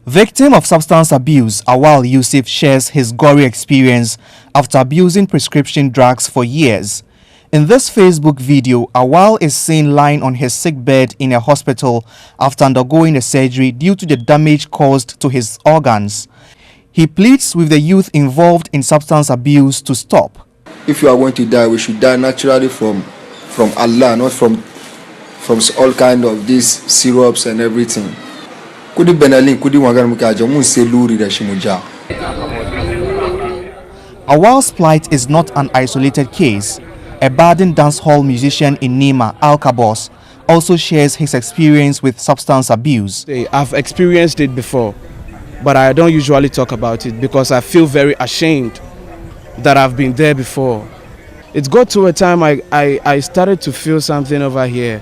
Victim of substance abuse, Awal Yusuf shares his gory experience after abusing prescription drugs for years. In this Facebook video, Awal is seen lying on his sick bed in a hospital after undergoing a surgery due to the damage caused to his organs. He pleads with the youth involved in substance abuse to stop. If you are going to die, we should die naturally from Allah, not from all kind of these syrups and everything. Awal's plight is not an isolated case. A budding dancehall musician in Nima, Alka Boss, also shares his experience with substance abuse. I've experienced it before, but I don't usually talk about it because I feel very ashamed that I've been there before. It got to a time I started to feel something over here.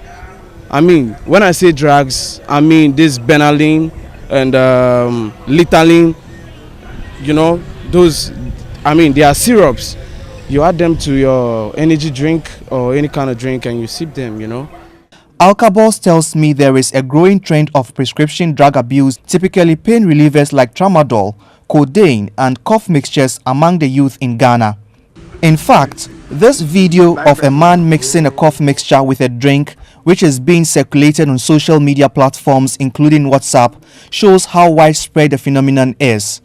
I mean, when I say drugs, I mean this Benylin and Litalin, you know, those, I mean, they are syrups. You add them to your energy drink or any kind of drink and you sip them, you know. Alka Boss tells me there is a growing trend of prescription drug abuse, typically pain relievers like tramadol, codeine and cough mixtures among the youth in Ghana. In fact, this video of a man mixing a cough mixture with a drink, which is being circulated on social media platforms including WhatsApp, shows how widespread the phenomenon is.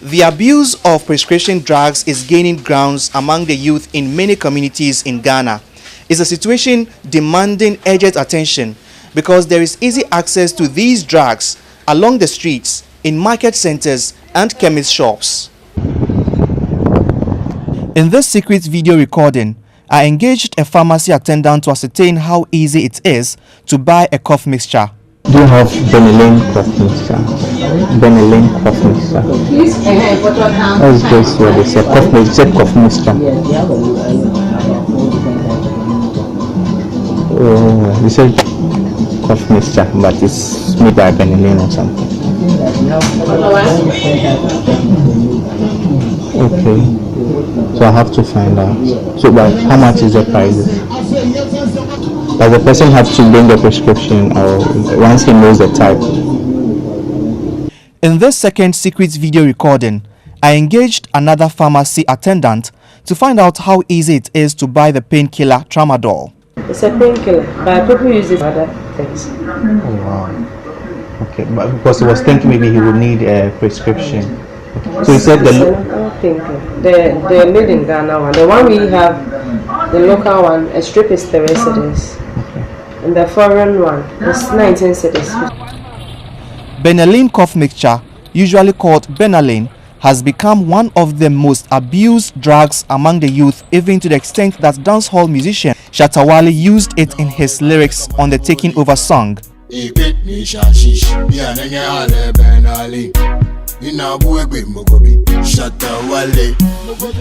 The abuse of prescription drugs is gaining grounds among the youth in many communities in Ghana. It's a situation demanding urgent attention because there is easy access to these drugs along the streets, in market centers and chemist shops. In this secret video recording, I engaged a pharmacy attendant to ascertain how easy it is to buy a cough mixture. Do you have Benylin cough mixture? Benylin cough mixture. That's just what they say. Cough mixture. Oh, you said cough mixture, but it's made by Benylin or something. Okay, so I have to find out. So, but how much is the price? Does the person have to bring the prescription or once he knows the type? In this second secret video recording, I engaged another pharmacy attendant to find out how easy it is to buy the painkiller tramadol. It's a painkiller, but people use it for other things. Oh wow. Okay, but because he was thinking maybe he would need a prescription. Okay. So he said the made in Ghana one. The one we have, the local one, a strip is 30 cedis. Okay. And the foreign one is 19 cedis. Benylin cough mixture, usually called Benylin, has become one of the most abused drugs among the youth, even to the extent that dancehall musician Shatawale used it in his lyrics on the Taking Over song.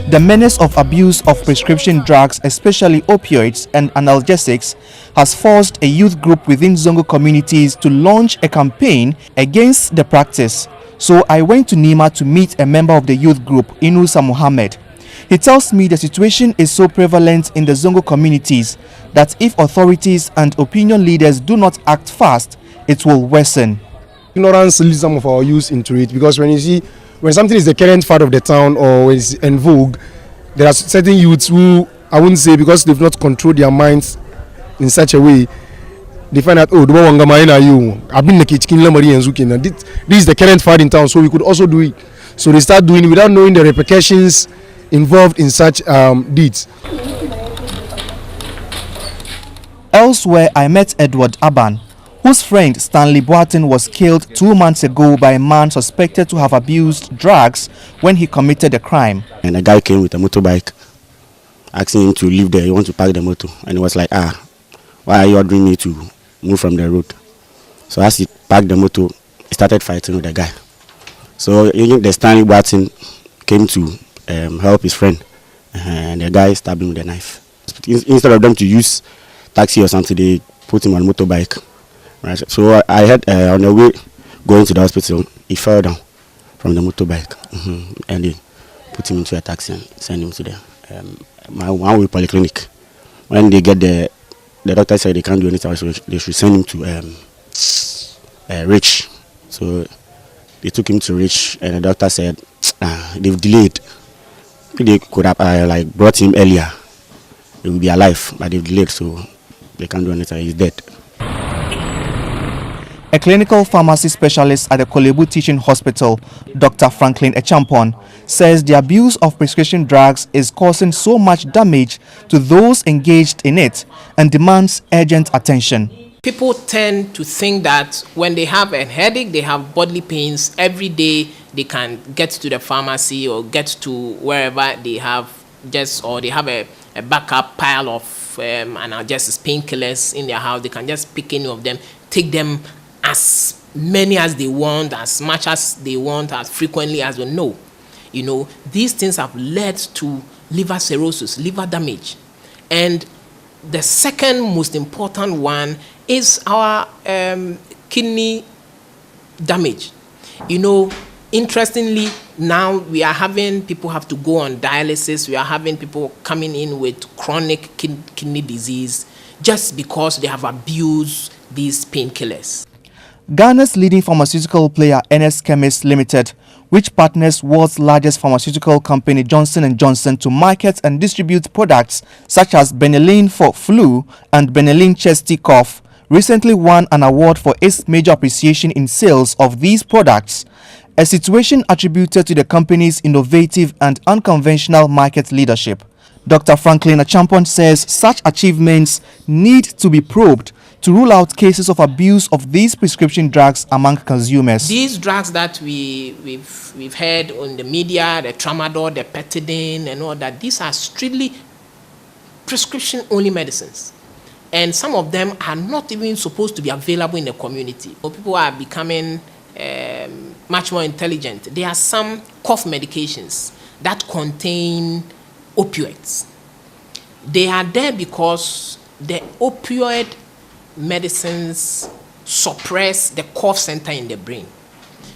The menace of abuse of prescription drugs, especially opioids and analgesics, has forced a youth group within Zongo communities to launch a campaign against the practice. So I went to Nima to meet a member of the youth group, Inusa Muhammad. He tells me the situation is so prevalent in the Zongo communities that if authorities and opinion leaders do not act fast, it will worsen. Ignorance leads some of our youth into it, because when something is the current part of the town or is in vogue, there are certain youths who, I wouldn't say because they've not controlled their minds in such a way, they find out, oh, this is the current fight in town, so we could also do it. So they start doing it without knowing the repercussions involved in such deeds. Elsewhere, I met Edward Aban, whose friend Stanley Boatin was killed 2 months ago by a man suspected to have abused drugs when he committed a crime. And a guy came with a motorbike, asking him to leave there. He wants to park the motor, and he was like, why are you ordering me to move from the road? So as he parked the motor, he started fighting with the guy. So the Stanley Boatin came to help his friend, and the guy stabbed him with a knife. Instead of them to use taxi or something, they put him on a motorbike. Right. So I had on the way going to the hospital, he fell down from the motorbike, and they put him into a taxi and sent him to the my one way polyclinic. When they get there, the doctor said they can't do anything, so they should send him to Rich. So they took him to Rich, and the doctor said they've delayed. They could have like brought him earlier. He will be alive, but they've delayed, so they can't do anything. He's dead. A clinical pharmacy specialist at the Kolebu Teaching Hospital, Dr. Franklin Echampon, says the abuse of prescription drugs is causing so much damage to those engaged in it and demands urgent attention. People tend to think that when they have a headache, they have bodily pains, every day they can get to the pharmacy or get to wherever they have they have a backup pile of analgesics, painkillers in their house. They can just pick any of them, take them as many as they want, as much as they want, as frequently as they know. You know, these things have led to liver cirrhosis, liver damage. And the second most important one is our kidney damage. You know, interestingly, now we are having people have to go on dialysis. We are having people coming in with chronic kidney disease just because they have abused these painkillers. Ghana's leading pharmaceutical player, NS Chemist Limited, which partners world's largest pharmaceutical company Johnson & Johnson to market and distribute products such as Benylin for flu and Benylin chesty cough, recently won an award for its major appreciation in sales of these products, a situation attributed to the company's innovative and unconventional market leadership. Dr. Franklin Echampon says such achievements need to be probed to rule out cases of abuse of these prescription drugs among consumers. These drugs that we've heard on the media, the tramadol, the petidine and all that, these are strictly prescription-only medicines. And some of them are not even supposed to be available in the community. People are becoming much more intelligent. There are some cough medications that contain opioids. They are there because the opioid medicines suppress the cough center in the brain.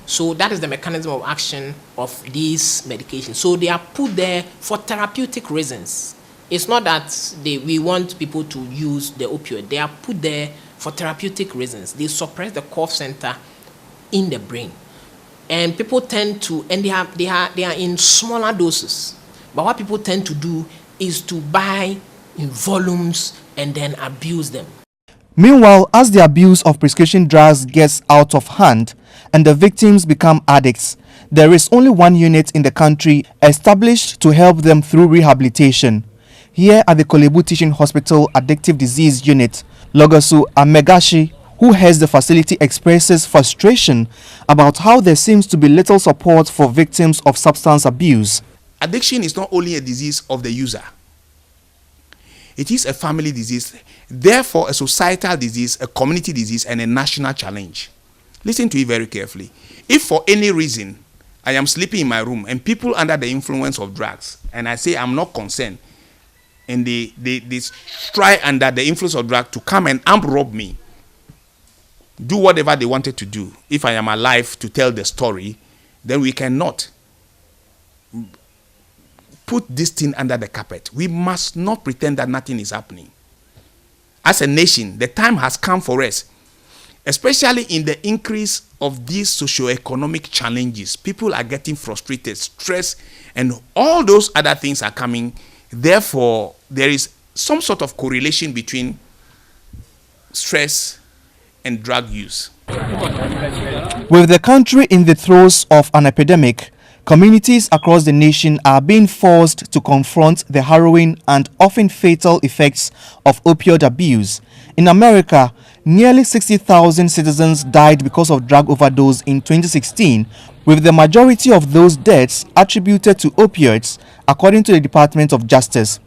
So that is the mechanism of action of these medications. So they are put there for therapeutic reasons. It's not that we want people to use the opioid. They are put there for therapeutic reasons. They suppress the cough center in the brain. And people tend to, and they are in smaller doses. But what people tend to do is to buy in volumes and then abuse them. Meanwhile, as the abuse of prescription drugs gets out of hand and the victims become addicts, there is only one unit in the country established to help them through rehabilitation. Here at the Kolebu Teaching Hospital Addictive Disease Unit, Logosu Amegashi, who heads the facility, expresses frustration about how there seems to be little support for victims of substance abuse. Addiction is not only a disease of the user. It is a family disease, therefore a societal disease, a community disease, and a national challenge. Listen to it very carefully. If for any reason I am sleeping in my room and people under the influence of drugs, and I say I'm not concerned, and they try under the influence of drugs to come and arm rob me, do whatever they wanted to do, if I am alive to tell the story, then we cannot put this thing under the carpet. We must not pretend that nothing is happening. As a nation, the time has come for us, especially in the increase of these socio-economic challenges. People are getting frustrated, stressed, and all those other things are coming. Therefore, there is some sort of correlation between stress and drug use. With the country in the throes of an epidemic, communities across the nation are being forced to confront the harrowing and often fatal effects of opioid abuse. In America, nearly 60,000 citizens died because of drug overdose in 2016, with the majority of those deaths attributed to opioids, according to the Department of Justice.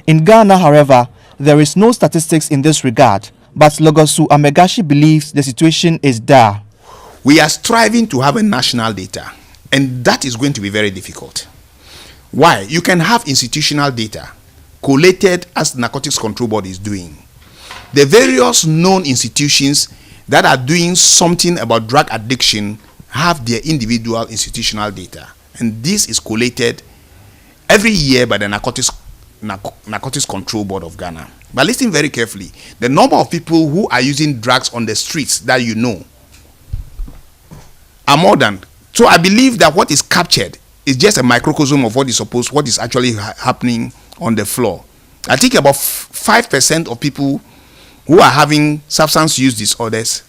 In Ghana, however, there is no statistics in this regard, but Logosu Amegashi believes the situation is dire. We are striving to have a national data, and that is going to be very difficult. Why? You can have institutional data collated as Narcotics Control Board is doing. The various known institutions that are doing something about drug addiction have their individual institutional data, and this is collated every year by the Narcotics Narcotics Control Board of Ghana. But listen very carefully. The number of people who are using drugs on the streets that you know are more than. So I believe that what is captured is just a microcosm of what is actually happening on the floor. I think about 5% of people who are having substance use disorders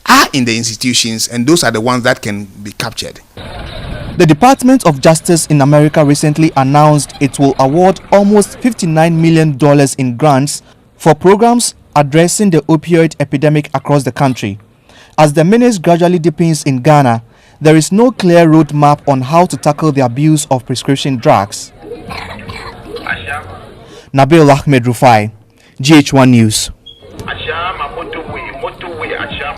are in the institutions, and those are the ones that can be captured. The Department of Justice in America recently announced it will award almost $59 million in grants for programs addressing the opioid epidemic across the country. As the menace gradually deepens in Ghana, there is no clear roadmap on how to tackle the abuse of prescription drugs. Nabil Ahmed Rufai, GH1 News.